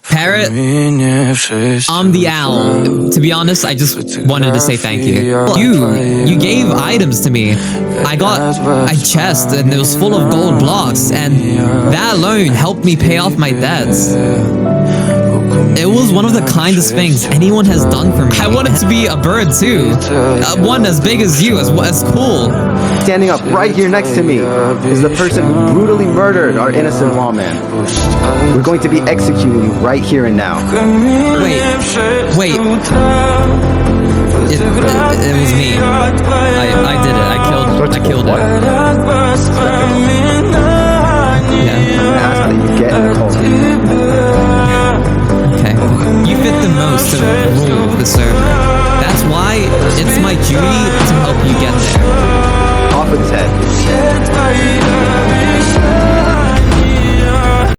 Parrot, I'm the owl. To be honest, I just wanted to say thank you. You gave items to me. I got a chest and it was full of gold blocks, and that alone helped me pay off my debts. It was one of the kindest things anyone has done for me. I wanted to be a bird too. One as big as you, as cool. Standing up right here next to me is the person who brutally murdered our innocent lawman. We're going to be executing you right here and now. Wait. It was me. I did it. I killed it. Yeah. Ask that you get in the